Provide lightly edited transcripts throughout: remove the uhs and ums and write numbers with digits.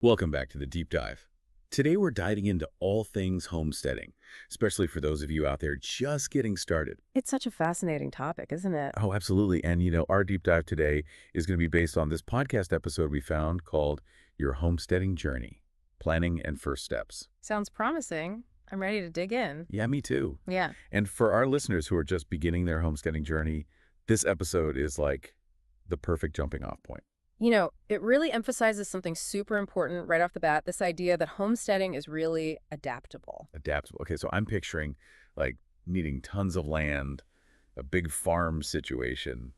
Welcome back to the Deep Dive. Today we're diving into all things homesteading, especially for those of you out there just getting started. It's such a fascinating topic, isn't it? Oh, absolutely. And our deep dive today is going to be based on this podcast episode we found called Your Homesteading Journey, Planning and First Steps. Sounds promising. I'm ready to dig in. Yeah, me too. Yeah. And for our listeners who are just beginning their homesteading journey, this episode is like the perfect jumping off point. It really emphasizes something super important right off the bat, this idea that homesteading is really adaptable. Adaptable. Okay, so I'm picturing like needing tons of land, a big farm situation.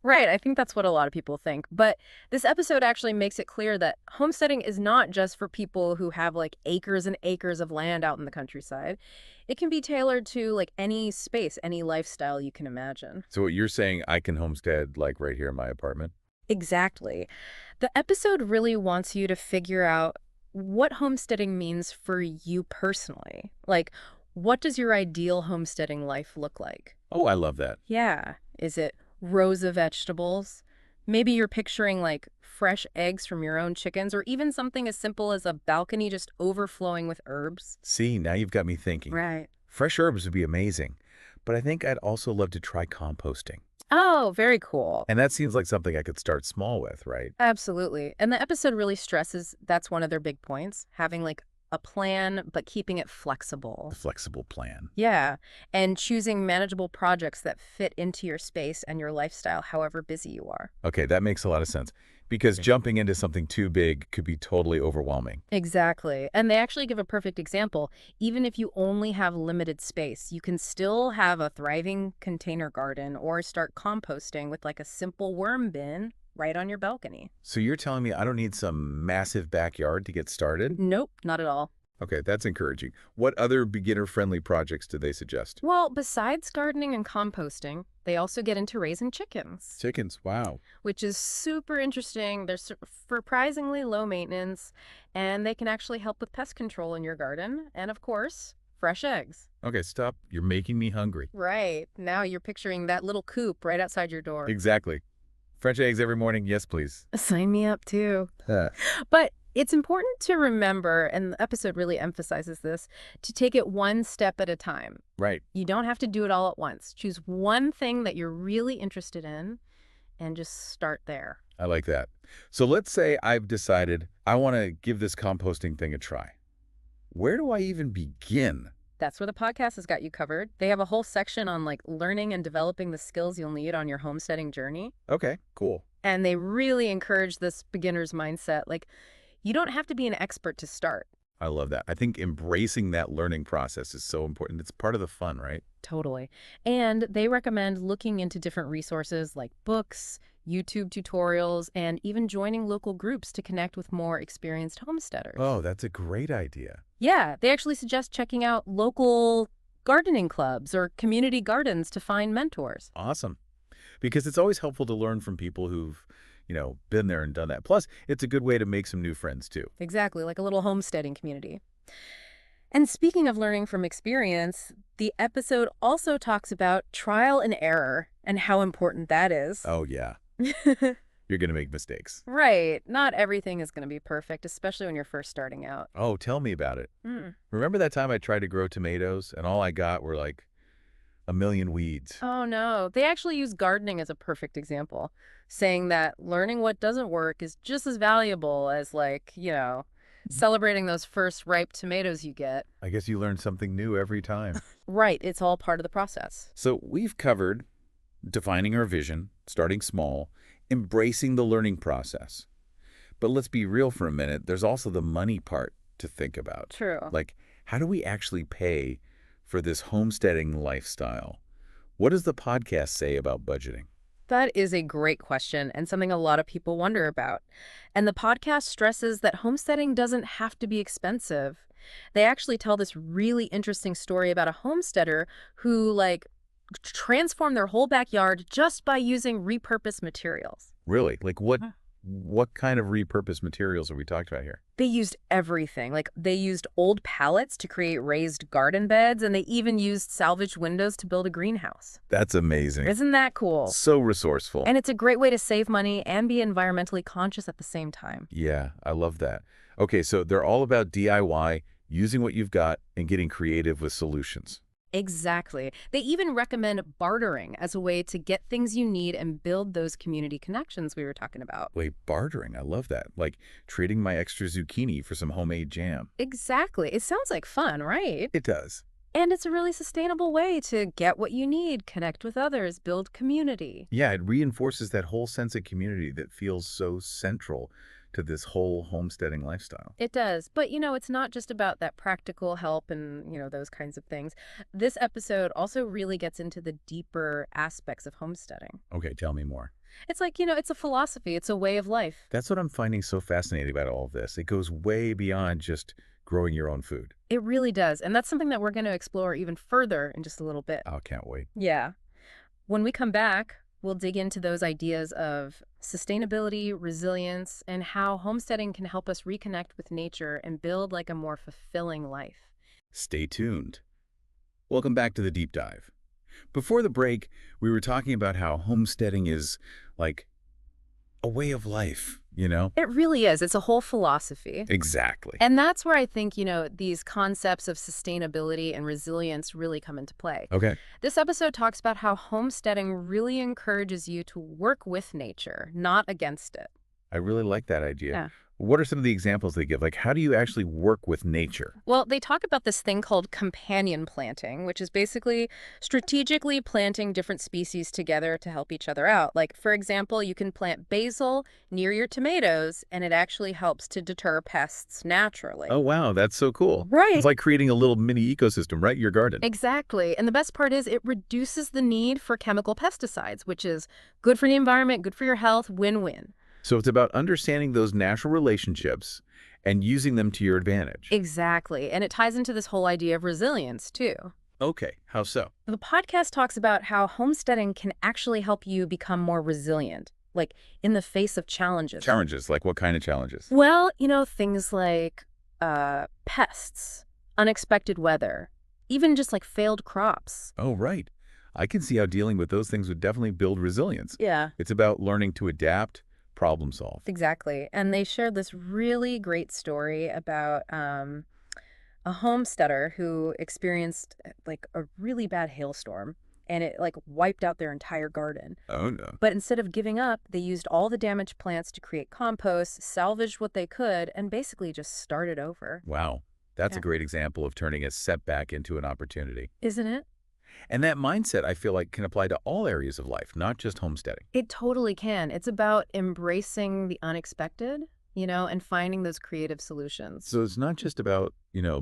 Right, I think that's what a lot of people think. But this episode actually makes it clear that homesteading is not just for people who have like acres and acres of land out in the countryside. It can be tailored to like any space, any lifestyle you can imagine. So what you're saying, I can homestead like right here in my apartment? Exactly. The episode really wants you to figure out what homesteading means for you personally. Like, what does your ideal homesteading life look like? Oh, I love that. Yeah. Is it rows of vegetables? Maybe you're picturing like fresh eggs from your own chickens, or even something as simple as a balcony just overflowing with herbs. See, now you've got me thinking. Right. Fresh herbs would be amazing, but I think I'd also love to try composting. Oh, very cool. And that seems like something I could start small with, right? Absolutely. And the episode really stresses that's one of their big points, having like a plan, but keeping it flexible. The flexible plan. Yeah. And choosing manageable projects that fit into your space and your lifestyle, however busy you are. Okay, that makes a lot of sense because jumping into something too big could be totally overwhelming. Exactly. And they actually give a perfect example. Even if you only have limited space, you can still have a thriving container garden or start composting with like a simple worm bin right on your balcony. So you're telling me I don't need some massive backyard to get started? Nope, not at all. Okay, that's encouraging. What other beginner-friendly projects do they suggest? Well, besides gardening and composting, they also get into raising chickens, Chickens, wow. which is super interesting. They're surprisingly low maintenance, and they can actually help with pest control in your garden. And of course, fresh eggs. Okay, stop. You're making me hungry. Right. Now you're picturing that little coop right outside your door. Exactly. Fresh eggs every morning, yes, please. Sign me up too. Uh, But it's important to remember, and the episode really emphasizes this, to take it one step at a time. right. You don't have to do it all at once. Choose one thing that you're really interested in and just start there. I like that. So let's say I've decided I want to give this composting thing a try. Where do I even begin? That's where the podcast has got you covered. They have a whole section on like learning and developing the skills you'll need on your homesteading journey. Okay, cool. And they really encourage this beginner's mindset. Like, you don't have to be an expert to start. I love that. I think embracing that learning process is so important. It's part of the fun, right? Totally. And they recommend looking into different resources like books, YouTube tutorials, and even joining local groups to connect with more experienced homesteaders. Oh, that's a great idea. Yeah, they actually suggest checking out local gardening clubs or community gardens to find mentors. Awesome. Because it's always helpful to learn from people who've, been there and done that. Plus, it's a good way to make some new friends, too. Exactly, like a little homesteading community. And speaking of learning from experience, the episode also talks about trial and error and how important that is. Oh, yeah. You're going to make mistakes. Right. Not everything is going to be perfect, especially when you're first starting out. Oh, tell me about it. Mm. Remember that time I tried to grow tomatoes and all I got were like a million weeds? Oh, no. They actually use gardening as a perfect example, saying that learning what doesn't work is just as valuable as celebrating those first ripe tomatoes you get. I guess you learn something new every time. Right. It's all part of the process. So we've covered defining our vision, starting small, embracing the learning process. But let's be real for a minute. There's also the money part to think about. True. Like, how do we actually pay for this homesteading lifestyle? What does the podcast say about budgeting? That is a great question and something a lot of people wonder about. And the podcast stresses that homesteading doesn't have to be expensive. They actually tell this really interesting story about a homesteader who transformed their whole backyard just by using repurposed materials. Really? Like what What kind of repurposed materials are we talking about here? They used everything. Like, they used old pallets to create raised garden beds, and they even used salvaged windows to build a greenhouse. That's amazing. Isn't that cool? So resourceful. And it's a great way to save money and be environmentally conscious at the same time. Yeah, I love that. Okay, so they're all about DIY, using what you've got and getting creative with solutions. Exactly. They even recommend bartering as a way to get things you need and build those community connections we were talking about. Wait, bartering, I love that. Like trading my extra zucchini for some homemade jam. Exactly. It sounds like fun, right? It does. And it's a really sustainable way to get what you need, connect with others, build community. Yeah, it reinforces that whole sense of community that feels so central to this whole homesteading lifestyle. It does. But, it's not just about that practical help and, those kinds of things. This episode also really gets into the deeper aspects of homesteading. Okay, tell me more. It's like, it's a philosophy. It's a way of life. That's what I'm finding so fascinating about all of this. It goes way beyond just growing your own food. It really does. And that's something that we're going to explore even further in just a little bit. I can't wait. Yeah. When we come back, we'll dig into those ideas of sustainability, resilience, and how homesteading can help us reconnect with nature and build like a more fulfilling life. Stay tuned. Welcome back to the deep dive. Before the break, we were talking about how homesteading is like a way of life, It really is. It's a whole philosophy. Exactly. And that's where I think, these concepts of sustainability and resilience really come into play. Okay. This episode talks about how homesteading really encourages you to work with nature, not against it. I really like that idea. Yeah. What are some of the examples they give? Like, how do you actually work with nature? Well, they talk about this thing called companion planting, which is basically strategically planting different species together to help each other out. Like, for example, you can plant basil near your tomatoes, and it actually helps to deter pests naturally. Oh, wow, that's so cool. Right. It's like creating a little mini ecosystem, right? Your garden. Exactly. And the best part is it reduces the need for chemical pesticides, which is good for the environment, good for your health, win-win. So it's about understanding those natural relationships and using them to your advantage. Exactly. And it ties into this whole idea of resilience, too. Okay, how so? The podcast talks about how homesteading can actually help you become more resilient, like in the face of challenges. Challenges, like what kind of challenges? Well, things like pests, unexpected weather, even just like failed crops. Oh, right. I can see how dealing with those things would definitely build resilience. Yeah. It's about learning to adapt, problem solve. Exactly. And they shared this really great story about a homesteader who experienced like a really bad hailstorm, and it like wiped out their entire garden. Oh, no. But instead of giving up, they used all the damaged plants to create compost, salvaged what they could, and basically just started over. Wow. That's Yeah. a great example of turning a setback into an opportunity. Isn't it? And that mindset, I feel like, can apply to all areas of life, not just homesteading. It totally can. It's about embracing the unexpected, and finding those creative solutions. So it's not just about,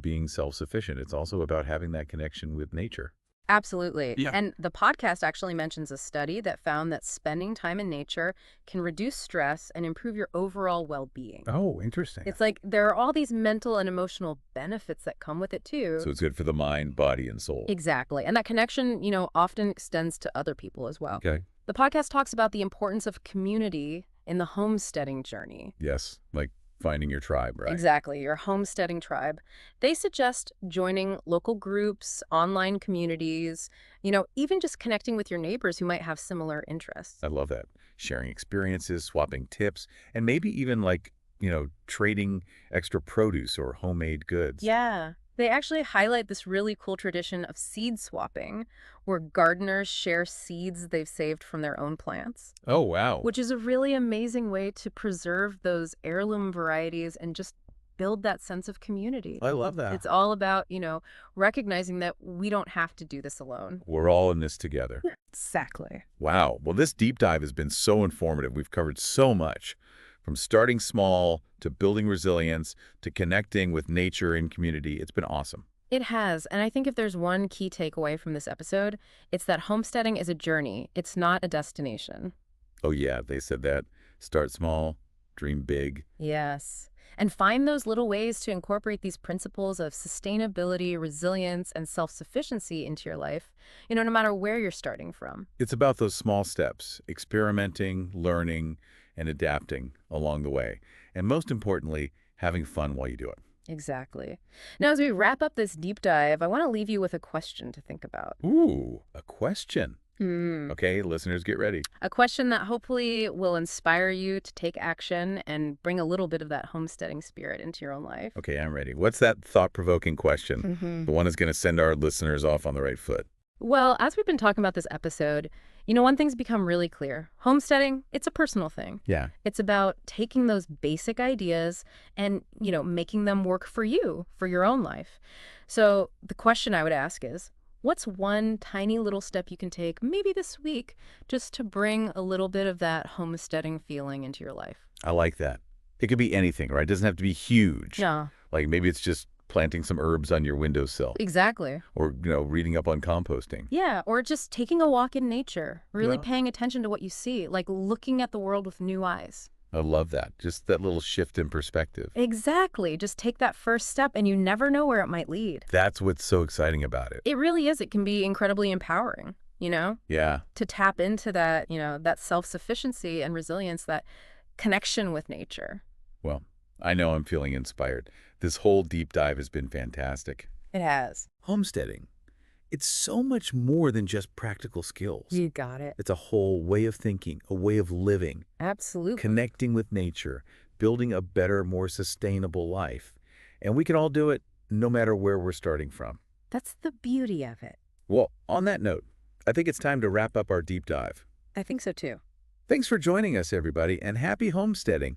being self-sufficient. It's also about having that connection with nature. Absolutely. Yeah. And the podcast actually mentions a study that found that spending time in nature can reduce stress and improve your overall well-being. Oh, interesting. It's like there are all these mental and emotional benefits that come with it too. So it's good for the mind, body, and soul. Exactly. And that connection, often extends to other people as well. Okay. The podcast talks about the importance of community in the homesteading journey. Yes, like finding your tribe, right? Exactly, your homesteading tribe. They suggest joining local groups, online communities, even just connecting with your neighbors who might have similar interests. I love that. Sharing experiences, swapping tips, and maybe even like, trading extra produce or homemade goods. Yeah. They actually highlight this really cool tradition of seed swapping, where gardeners share seeds they've saved from their own plants, Oh, wow. which is a really amazing way to preserve those heirloom varieties and just build that sense of community. I love that. It's all about, recognizing that we don't have to do this alone. We're all in this together. Exactly. Wow. Well, this deep dive has been so informative. We've covered so much, from starting small to building resilience to connecting with nature and community. It's been awesome. It has. And I think if there's one key takeaway from this episode, it's that homesteading is a journey. It's not a destination. Oh, yeah, they said that. Start small, dream big. Yes. And find those little ways to incorporate these principles of sustainability, resilience, and self-sufficiency into your life, no matter where you're starting from. It's about those small steps, experimenting, learning, and adapting along the way. And most importantly, having fun while you do it. Exactly. Now, as we wrap up this deep dive, I want to leave you with a question to think about. Ooh, a question. Hmm. Okay, listeners, get ready. A question that hopefully will inspire you to take action and bring a little bit of that homesteading spirit into your own life. Okay, I'm ready. What's that thought-provoking question? Hmm. The one that's going to send our listeners off on the right foot. Well, as we've been talking about this episode, one thing's become really clear. Homesteading, it's a personal thing. Yeah. It's about taking those basic ideas and, making them work for you, for your own life. So the question I would ask is, what's one tiny little step you can take, maybe this week, just to bring a little bit of that homesteading feeling into your life? I like that. It could be anything, right? It doesn't have to be huge. Yeah, Like maybe it's just planting some herbs on your windowsill exactly. or, reading up on composting. Yeah, or just taking a walk in nature, really Yeah. paying attention to what you see, like looking at the world with new eyes. I love that. Just that little shift in perspective. Exactly. Just take that first step and you never know where it might lead. That's what's so exciting about it. It really is. It can be incredibly empowering, Yeah. to tap into that, that self-sufficiency and resilience, that connection with nature. Well, I know I'm feeling inspired. This whole deep dive has been fantastic. It has. Homesteading. It's so much more than just practical skills. You got it. It's a whole way of thinking, a way of living, Absolutely. connecting with nature, building a better, more sustainable life. And we can all do it no matter where we're starting from. That's the beauty of it. Well, on that note, I think it's time to wrap up our deep dive. I think so too. Thanks for joining us, everybody, and happy homesteading.